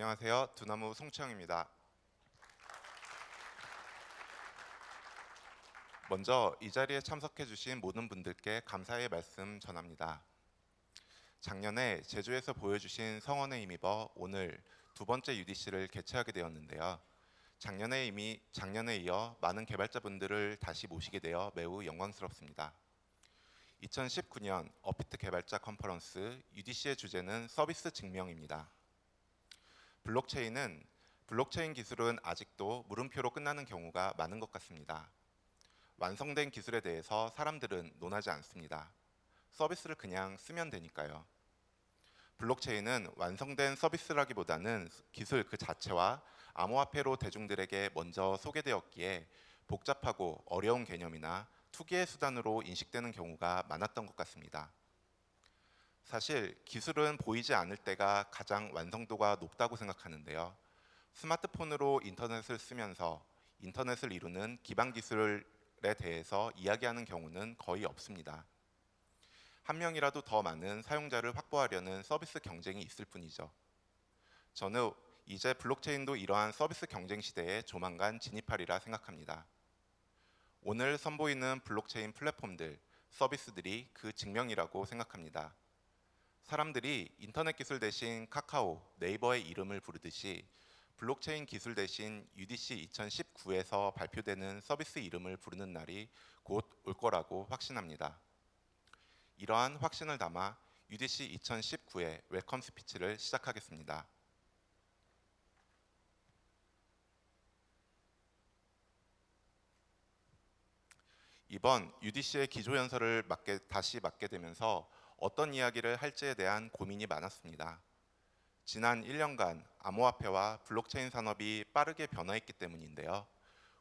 안녕하세요. 두나무 송채영입니다. 먼저 이 자리에 참석해 주신 모든 분들께 감사의 말씀 전합니다. 작년에 제주에서 보여주신 성원에 힘입어 오늘 두 번째 UDC를 개최하게 되었는데요. 작년에 이어 많은 개발자분들을 다시 모시게 되어 매우 영광스럽습니다. 2019년 어피트 개발자 컨퍼런스 UDC의 주제는 서비스 증명입니다. 블록체인 기술은 아직도 물음표로 끝나는 경우가 많은 것 같습니다. 완성된 기술에 대해서 사람들은 논하지 않습니다. 서비스를 그냥 쓰면 되니까요. 블록체인은 완성된 서비스라기보다는 기술 그 자체와 암호화폐로 대중들에게 먼저 소개되었기에 복잡하고 어려운 개념이나 투기의 수단으로 인식되는 경우가 많았던 것 같습니다. 사실 기술은 보이지 않을 때가 가장 완성도가 높다고 생각하는데요. 스마트폰으로 인터넷을 쓰면서 인터넷을 이루는 기반 기술에 대해서 이야기하는 경우는 거의 없습니다. 한 명이라도 더 많은 사용자를 확보하려는 서비스 경쟁이 있을 뿐이죠. 저는 이제 블록체인도 이러한 서비스 경쟁 시대에 조만간 진입하리라 생각합니다. 오늘 선보이는 블록체인 플랫폼들, 서비스들이 그 증명이라고 생각합니다. 사람들이 인터넷 기술 대신 카카오, 네이버의 이름을 부르듯이 블록체인 기술 대신 UDC 2019에서 발표되는 서비스 이름을 부르는 날이 곧 올 거라고 확신합니다. 이러한 확신을 담아 UDC 2019의 웰컴 스피치를 시작하겠습니다. 이번 UDC의 기조연설을 다시 맡게 되면서 어떤 이야기를 할지에 대한 고민이 많았습니다. 지난 1년간 암호화폐와 블록체인 산업이 빠르게 변화했기 때문인데요.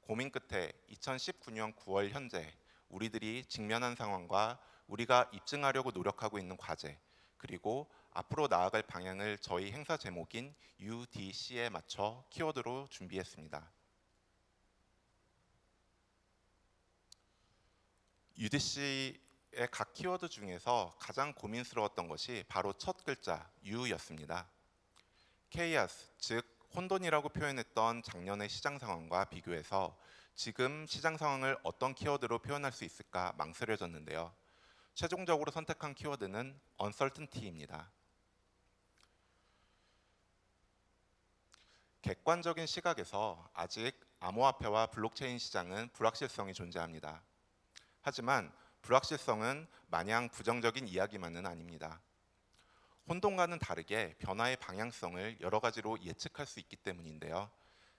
고민 끝에 2019년 9월 현재 우리들이 직면한 상황과 우리가 입증하려고 노력하고 있는 과제, 그리고 앞으로 나아갈 방향을 저희 행사 제목인 UDC에 맞춰 키워드로 준비했습니다. UDC의 각 키워드 중에서 가장 고민스러웠던 것이 바로 첫 글자 U였습니다. 케이아스, 즉 혼돈이라고 표현했던 작년의 시장 상황과 비교해서 지금 시장 상황을 어떤 키워드로 표현할 수 있을까 망설여졌는데요. 최종적으로 선택한 키워드는 uncertainty입니다. 객관적인 시각에서 아직 암호화폐와 블록체인 시장은 불확실성이 존재합니다. 하지만 불확실성은 마냥 부정적인 이야기만은 아닙니다. 혼돈과는 다르게 변화의 방향성을 여러 가지로 예측할 수 있기 때문인데요.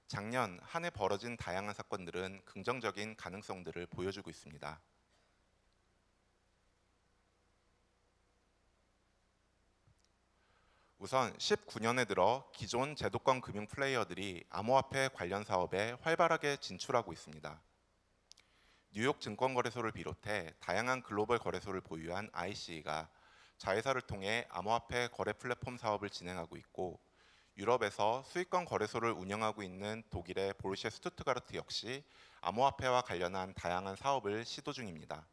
작년 한 해 벌어진 다양한 사건들은 긍정적인 가능성들을 보여주고 있습니다. 우선 19년에 들어 기존 제도권 금융 플레이어들이 암호화폐 관련 사업에 활발하게 진출하고 있습니다. 뉴욕 증권거래소를 비롯해 다양한 글로벌 거래소를 보유한 IC가 자회사를 통해 암호화폐 거래 플랫폼 사업을 진행하고 있고, 유럽에서 수익권 거래소를 운영하고 있는 독일의 보르시아 스투트가르트 역시 암호화폐와 관련한 다양한 사업을 시도 중입니다.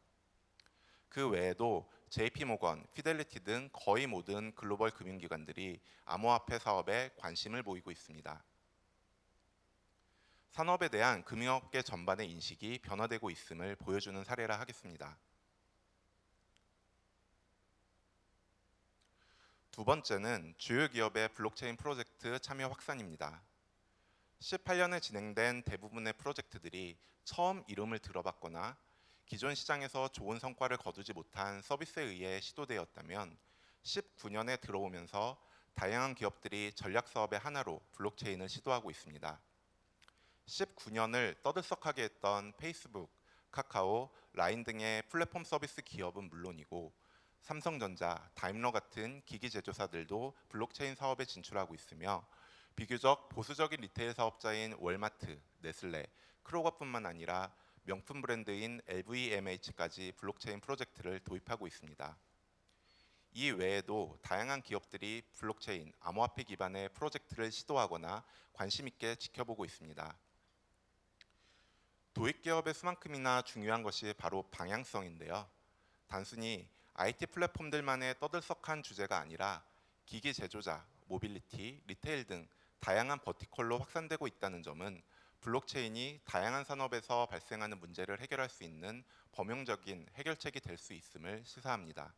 그 외에도 JP모건, 피델리티 등 거의 모든 글로벌 금융기관들이 암호화폐 사업에 관심을 보이고 있습니다. 산업에 대한 금융업계 전반의 인식이 변화되고 있음을 보여주는 사례라 하겠습니다. 두 번째는 주요 기업의 블록체인 프로젝트 참여 확산입니다. 18년에 진행된 대부분의 프로젝트들이 처음 이름을 들어봤거나 기존 시장에서 좋은 성과를 거두지 못한 서비스에 의해 시도되었다면 19년에 들어오면서 다양한 기업들이 전략 사업의 하나로 블록체인을 시도하고 있습니다. 19년을 떠들썩하게 했던 페이스북, 카카오, 라인 등의 플랫폼 서비스 기업은 물론이고 삼성전자, 다임러 같은 기기 제조사들도 블록체인 사업에 진출하고 있으며 비교적 보수적인 리테일 사업자인 월마트, 네슬레, 크로거뿐만 아니라 명품 브랜드인 LVMH까지 블록체인 프로젝트를 도입하고 있습니다. 이 외에도 다양한 기업들이 블록체인, 암호화폐 기반의 프로젝트를 시도하거나 관심 있게 지켜보고 있습니다. 도입 기업의 수만큼이나 중요한 것이 바로 방향성인데요. 단순히 IT 플랫폼들만의 떠들썩한 주제가 아니라 기기 제조자, 모빌리티, 리테일 등 다양한 버티컬로 확산되고 있다는 점은 블록체인이 다양한 산업에서 발생하는 문제를 해결할 수 있는 범용적인 해결책이 될 수 있음을 시사합니다.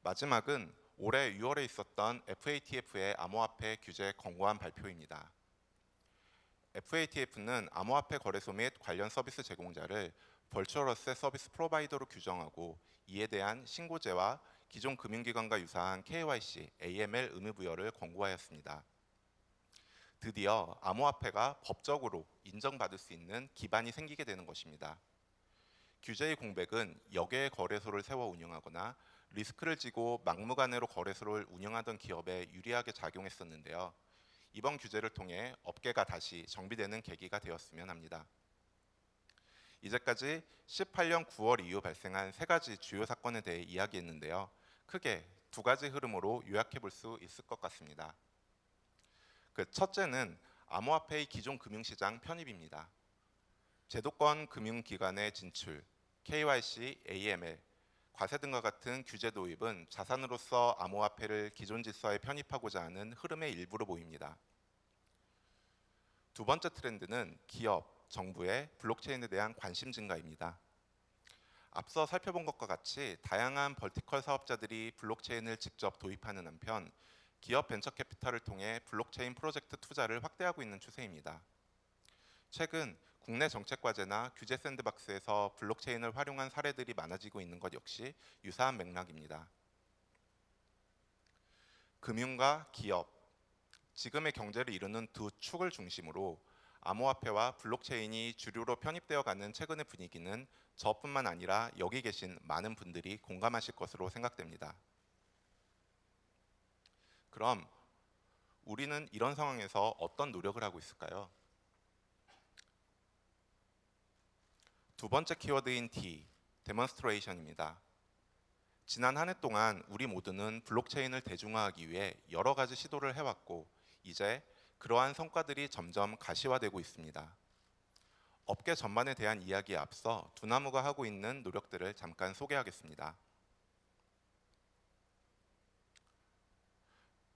마지막은 올해 6월에 있었던 FATF의 암호화폐 규제 권고안 발표입니다. FATF는 암호화폐 거래소 및 관련 서비스 제공자를 버추얼 어셋 서비스 프로바이더로 규정하고 이에 대한 신고제와 기존 금융기관과 유사한 KYC, AML 의무 부여를 권고하였습니다. 드디어 암호화폐가 법적으로 인정받을 수 있는 기반이 생기게 되는 것입니다. 규제의 공백은 여객의 거래소를 세워 운영하거나 리스크를 지고 막무가내로 거래소를 운영하던 기업에 유리하게 작용했었는데요. 이번 규제를 통해 업계가 다시 정비되는 계기가 되었으면 합니다. 이제까지 18년 9월 이후 발생한 세 가지 주요 사건에 대해 이야기했는데요. 크게 두 가지 흐름으로 요약해 볼 수 있을 것 같습니다. 그 첫째는 암호화폐의 기존 금융시장 편입입니다. 제도권 금융기관의 진출, KYC, AML, 과세 등과 같은 규제 도입은 자산으로서 암호화폐를 기존 질서에 편입하고자 하는 흐름의 일부로 보입니다. 두 번째 트렌드는 기업, 정부의 블록체인에 대한 관심 증가입니다. 앞서 살펴본 것과 같이 다양한 벌티컬 사업자들이 블록체인을 직접 도입하는 한편 기업 벤처 캐피탈을 통해 블록체인 프로젝트 투자를 확대하고 있는 추세입니다. 최근 국내 정책 과제나 규제 샌드박스에서 블록체인을 활용한 사례들이 많아지고 있는 것 역시 유사한 맥락입니다. 금융과 기업, 지금의 경제를 이루는 두 축을 중심으로 암호화폐와 블록체인이 주류로 편입되어 가는 최근의 분위기는 저뿐만 아니라 여기 계신 많은 분들이 공감하실 것으로 생각됩니다. 그럼 우리는 이런 상황에서 어떤 노력을 하고 있을까요? 두 번째 키워드인 D, 데몬스트레이션입니다. 지난 한 해 동안 우리 모두는 블록체인을 대중화하기 위해 여러 가지 시도를 해왔고 이제 그러한 성과들이 점점 가시화되고 있습니다. 업계 전반에 대한 이야기에 앞서 두나무가 하고 있는 노력들을 잠깐 소개하겠습니다.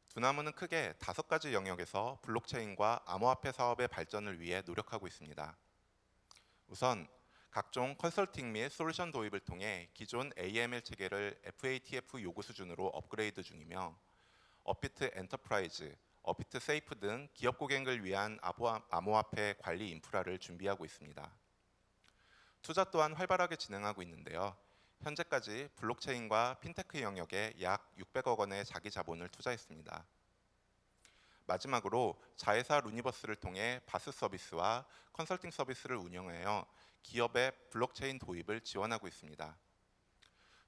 두나무는 크게 5가지 영역에서 블록체인과 암호화폐 사업의 발전을 위해 노력하고 있습니다. 우선 각종 컨설팅 및 솔루션 도입을 통해 기존 AML 체계를 FATF 요구 수준으로 업그레이드 중이며 업비트 엔터프라이즈, 업비트 세이프 등 기업 고객을 위한 암호화폐 관리 인프라를 준비하고 있습니다. 투자 또한 활발하게 진행하고 있는데요. 현재까지 블록체인과 핀테크 영역에 약 600억 원의 자기 자본을 투자했습니다. 마지막으로 자회사 루니버스를 통해 바스 서비스와 컨설팅 서비스를 운영하여 기업의 블록체인 도입을 지원하고 있습니다.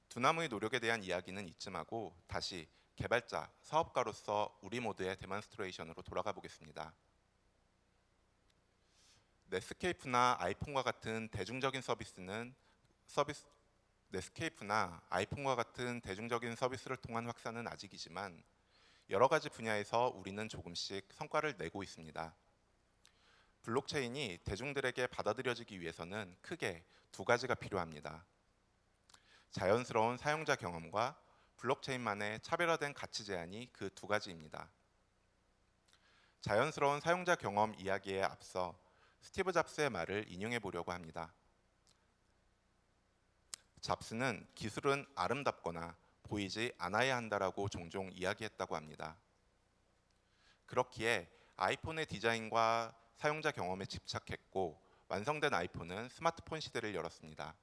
두나무의 노력에 대한 이야기는 이쯤하고 다시 개발자, 사업가로서 우리 모두의 데몬스트레이션으로 돌아가 보겠습니다. 넷스케이프나 아이폰과 같은 대중적인 서비스를 통한 확산은 아직이지만 여러 가지 분야에서 우리는 조금씩 성과를 내고 있습니다. 블록체인이 대중들에게 받아들여지기 위해서는 크게 두 가지가 필요합니다. 자연스러운 사용자 경험과 블록체인만의 차별화된 가치 제한이 그 두 가지입니다. 자연스러운 사용자 경험 이야기에 앞서 스티브 잡스의 말을 인용해 보려고 합니다. 잡스는 기술은 아름답거나 보이지 않아야 한다라고 종종 이야기했다고 합니다. 그렇기에 아이폰의 디자인과 사용자 경험에 집착했고 완성된 아이폰은 스마트폰 시대를 열었습니다.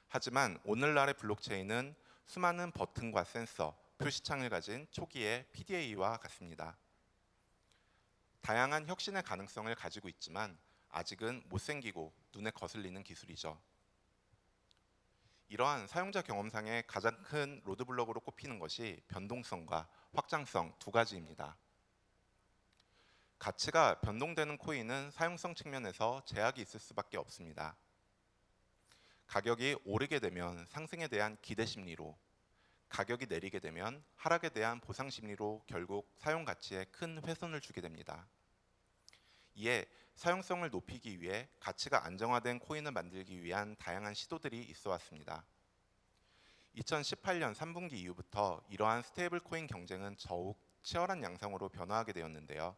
하지만 오늘날의 블록체인은 수많은 버튼과 센서, 표시창을 가진 초기의 PDA와 같습니다. 다양한 혁신의 가능성을 가지고 있지만 아직은 못생기고 눈에 거슬리는 기술이죠. 이러한 사용자 경험상의 가장 큰 로드블럭으로 꼽히는 것이 변동성과 확장성 두 가지입니다. 가치가 변동되는 코인은 사용성 측면에서 제약이 있을 수밖에 없습니다. 가격이 오르게 되면 상승에 대한 기대 심리로, 가격이 내리게 되면 하락에 대한 보상 심리로 결국 사용 가치에 큰 훼손을 주게 됩니다. 이에 사용성을 높이기 위해 가치가 안정화된 코인을 만들기 위한 다양한 시도들이 있어 왔습니다. 2018년 3분기 이후부터 이러한 스테이블 코인 경쟁은 더욱 치열한 양상으로 변화하게 되었는데요.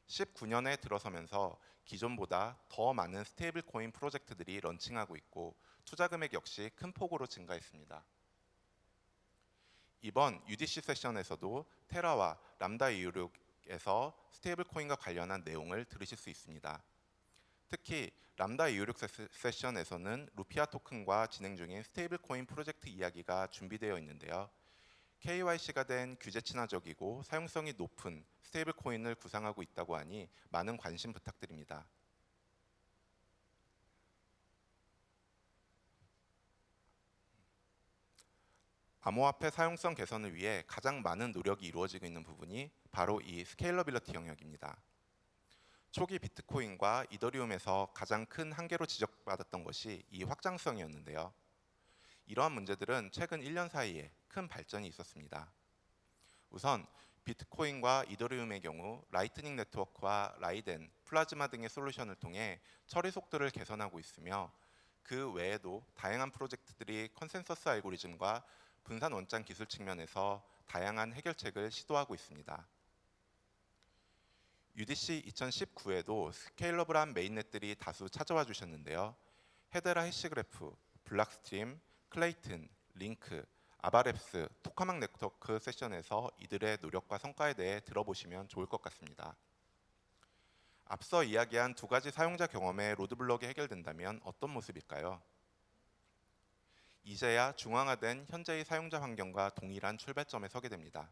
19년에 들어서면서 기존보다 더 많은 스테이블 코인 프로젝트들이 런칭하고 있고 투자 금액 역시 큰 폭으로 증가했습니다. 이번 UDC 세션에서도 테라와 람다 이오륙에서 스테이블 코인과 관련한 내용을 들으실 수 있습니다. 특히 람다 이오륙 세션에서는 루피아 토큰과 진행 중인 스테이블 코인 프로젝트 이야기가 준비되어 있는데요. KYC가 된 규제 친화적이고 사용성이 높은 스테이블 코인을 구상하고 있다고 하니 많은 관심 부탁드립니다. 암호화폐 사용성 개선을 위해 가장 많은 노력이 이루어지고 있는 부분이 바로 이 스케일러빌리티 영역입니다. 초기 비트코인과 이더리움에서 가장 큰 한계로 지적받았던 것이 이 확장성이었는데요. 이러한 문제들은 최근 1년 사이에 큰 발전이 있었습니다. 우선 비트코인과 이더리움의 경우 라이트닝 네트워크와 라이덴, 플라즈마 등의 솔루션을 통해 처리 속도를 개선하고 있으며 그 외에도 다양한 프로젝트들이 컨센서스 알고리즘과 분산 원장 기술 측면에서 다양한 해결책을 시도하고 있습니다. UDC 2019에도 스케일러블한 메인넷들이 다수 찾아와 주셨는데요. 헤데라 해시그래프, 블락스트림, 클레이튼, 링크, 아바랩스, 토카막 네트워크 세션에서 이들의 노력과 성과에 대해 들어보시면 좋을 것 같습니다. 앞서 이야기한 두 가지 사용자 경험의 로드블럭이 해결된다면 어떤 모습일까요? 이제야 중앙화된 현재의 사용자 환경과 동일한 출발점에 서게 됩니다.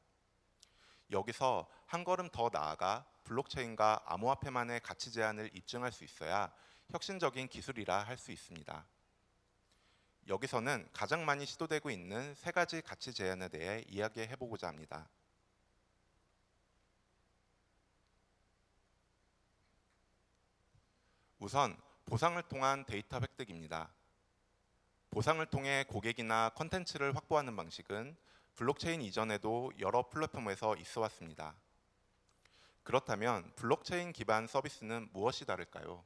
여기서 한 걸음 더 나아가 블록체인과 암호화폐만의 가치 제한을 입증할 수 있어야 혁신적인 기술이라 할 수 있습니다. 여기서는 가장 많이 시도되고 있는 세 가지 가치 제한에 대해 이야기해 보고자 합니다. 우선 보상을 통한 데이터 획득입니다. 보상을 통해 고객이나 컨텐츠를 확보하는 방식은 블록체인 이전에도 여러 플랫폼에서 있어 왔습니다. 그렇다면 블록체인 기반 서비스는 무엇이 다를까요?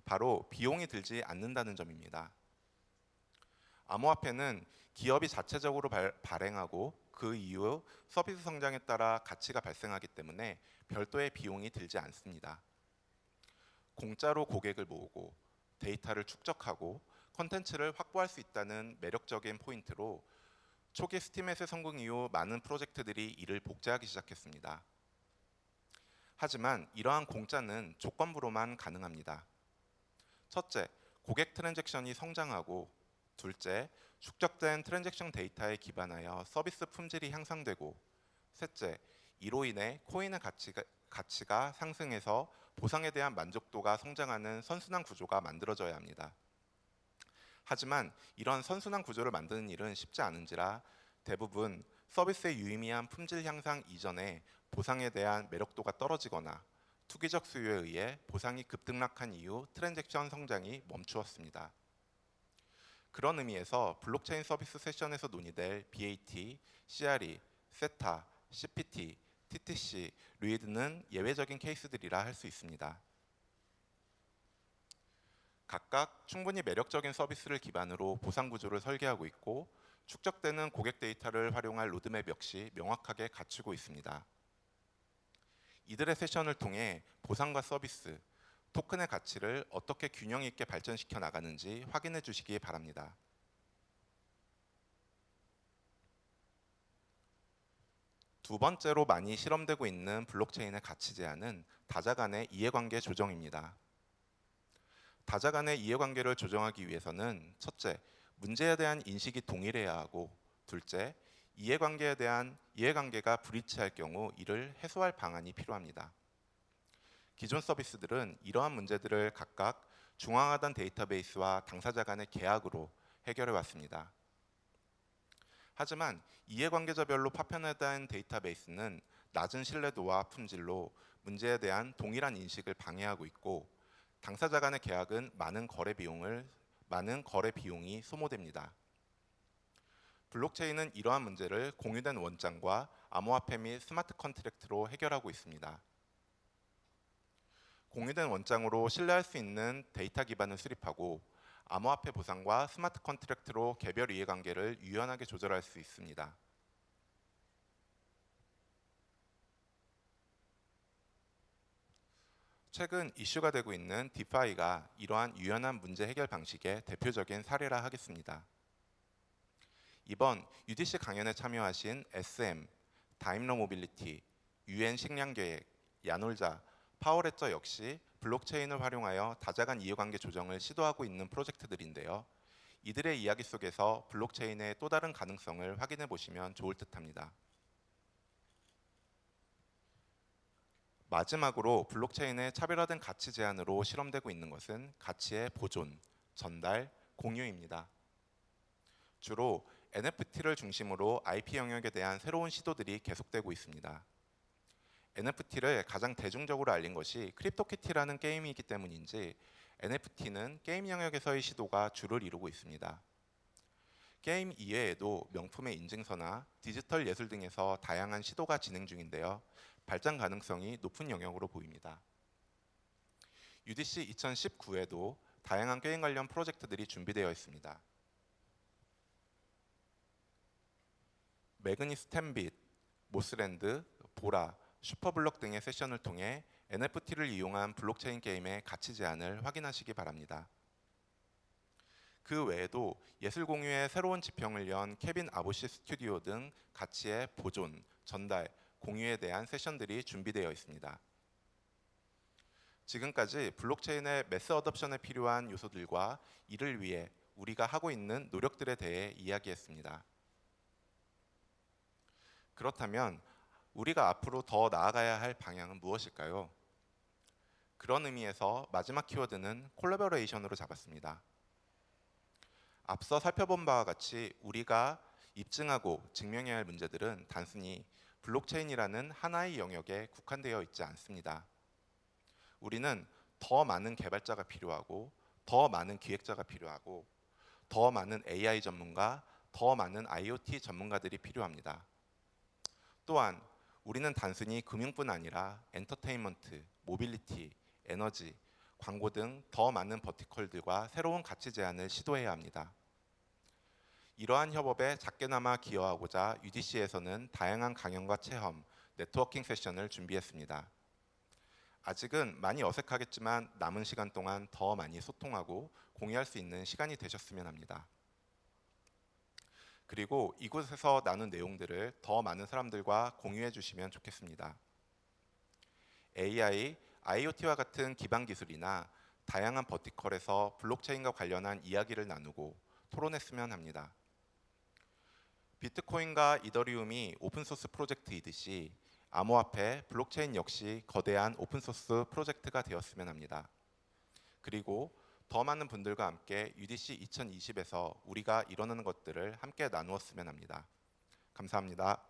바로 비용이 들지 않는다는 점입니다. 암호화폐는 기업이 자체적으로 발행하고 그 이후 서비스 성장에 따라 가치가 발생하기 때문에 별도의 비용이 들지 않습니다. 공짜로 고객을 모으고 데이터를 축적하고 콘텐츠를 확보할 수 있다는 매력적인 포인트로 초기 스팀에서 성공 이후 많은 프로젝트들이 이를 복제하기 시작했습니다. 하지만 이러한 공짜는 조건부로만 가능합니다. 첫째, 고객 트랜잭션이 성장하고 둘째, 축적된 트랜잭션 데이터에 기반하여 서비스 품질이 향상되고 셋째, 이로 인해 코인의 가치가 상승해서 보상에 대한 만족도가 성장하는 선순환 구조가 만들어져야 합니다. 하지만 이런 선순환 구조를 만드는 일은 쉽지 않은지라 대부분 서비스의 유의미한 품질 향상 이전에 보상에 대한 매력도가 떨어지거나 투기적 수요에 의해 보상이 급등락한 이후 트랜잭션 성장이 멈추었습니다. 그런 의미에서 블록체인 서비스 세션에서 논의될 BAT, CRE, 세타, CPT, TTC, 루이드는 예외적인 케이스들이라 할 수 있습니다. 각각 충분히 매력적인 서비스를 기반으로 보상 구조를 설계하고 있고 축적되는 고객 데이터를 활용할 로드맵 역시 명확하게 갖추고 있습니다. 이들의 세션을 통해 보상과 서비스, 토큰의 가치를 어떻게 균형 있게 발전시켜 나가는지 확인해 주시기 바랍니다. 두 번째로 많이 실험되고 있는 블록체인의 가치 제한은 다자 간의 이해관계 조정입니다. 다자 간의 이해관계를 조정하기 위해서는 첫째, 문제에 대한 인식이 동일해야 하고 둘째, 이해관계가 불일치할 경우 이를 해소할 방안이 필요합니다. 기존 서비스들은 이러한 문제들을 각각 중앙화된 데이터베이스와 당사자 간의 계약으로 해결해 왔습니다. 하지만 이해관계자별로 파편화된 데이터베이스는 낮은 신뢰도와 품질로 문제에 대한 동일한 인식을 방해하고 있고 당사자 간의 계약은 많은 거래 비용이 소모됩니다. 블록체인은 이러한 문제를 공유된 원장과 암호화폐 및 스마트 컨트랙트로 해결하고 있습니다. 공유된 원장으로 신뢰할 수 있는 데이터 기반을 수립하고 암호화폐 보상과 스마트 컨트랙트로 개별 이해관계를 유연하게 조절할 수 있습니다. 최근 이슈가 되고 있는 디파이가 이러한 유연한 문제 해결 방식의 대표적인 사례라 하겠습니다. 이번 UDC 강연에 참여하신 SM, 다임러 모빌리티, UN 식량계획, 야놀자, 파워레저 역시 블록체인을 활용하여 다자간 이해관계 조정을 시도하고 있는 프로젝트들인데요. 이들의 이야기 속에서 블록체인의 또 다른 가능성을 확인해 보시면 좋을 듯합니다. 마지막으로 블록체인의 차별화된 가치 제한으로 실험되고 있는 것은 가치의 보존, 전달, 공유입니다. 주로 NFT를 중심으로 IP 영역에 대한 새로운 시도들이 계속되고 있습니다. NFT를 가장 대중적으로 알린 것이 크립토키티라는 게임이기 때문인지 NFT는 게임 영역에서의 시도가 주를 이루고 있습니다. 게임 이외에도 명품의 인증서나 디지털 예술 등에서 다양한 시도가 진행 중인데요. 발전 가능성이 높은 영역으로 보입니다. UDC 2019에도 다양한 게임 관련 프로젝트들이 준비되어 있습니다. 매그니스 템빗, 모스랜드, 보라, 슈퍼블럭 등의 세션을 통해 NFT를 이용한 블록체인 게임의 가치 제한을 확인하시기 바랍니다. 그 외에도 예술 공유의 새로운 지평을 연 케빈 아보시 스튜디오 등 가치의 보존, 전달, 공유에 대한 세션들이 준비되어 있습니다. 지금까지 블록체인의 매스 어덥션에 필요한 요소들과 이를 위해 우리가 하고 있는 노력들에 대해 이야기했습니다. 그렇다면 우리가 앞으로 더 나아가야 할 방향은 무엇일까요? 그런 의미에서 마지막 키워드는 콜라보레이션으로 잡았습니다. 앞서 살펴본 바와 같이 우리가 입증하고 증명해야 할 문제들은 단순히 블록체인이라는 하나의 영역에 국한되어 있지 않습니다. 우리는 더 많은 개발자가 필요하고 더 많은 기획자가 필요하고 더 많은 AI 전문가, 더 많은 IoT 전문가들이 필요합니다. 또한 우리는 단순히 금융뿐 아니라 엔터테인먼트, 모빌리티, 에너지, 광고 등 더 많은 버티컬들과 새로운 가치 제안을 시도해야 합니다. 이러한 협업에 작게나마 기여하고자 UDC에서는 다양한 강연과 체험, 네트워킹 세션을 준비했습니다. 아직은 많이 어색하겠지만 남은 시간 동안 더 많이 소통하고 공유할 수 있는 시간이 되셨으면 합니다. 그리고 이곳에서 나눈 내용들을 더 많은 사람들과 공유해 주시면 좋겠습니다. AI, IoT와 같은 기반 기술이나 다양한 버티컬에서 블록체인과 관련한 이야기를 나누고 토론했으면 합니다. 비트코인과 이더리움이 오픈소스 프로젝트이듯이 암호화폐, 블록체인 역시 거대한 오픈소스 프로젝트가 되었으면 합니다. 그리고 더 많은 분들과 함께 UDC 2020에서 우리가 이뤄내는 것들을 함께 나누었으면 합니다. 감사합니다.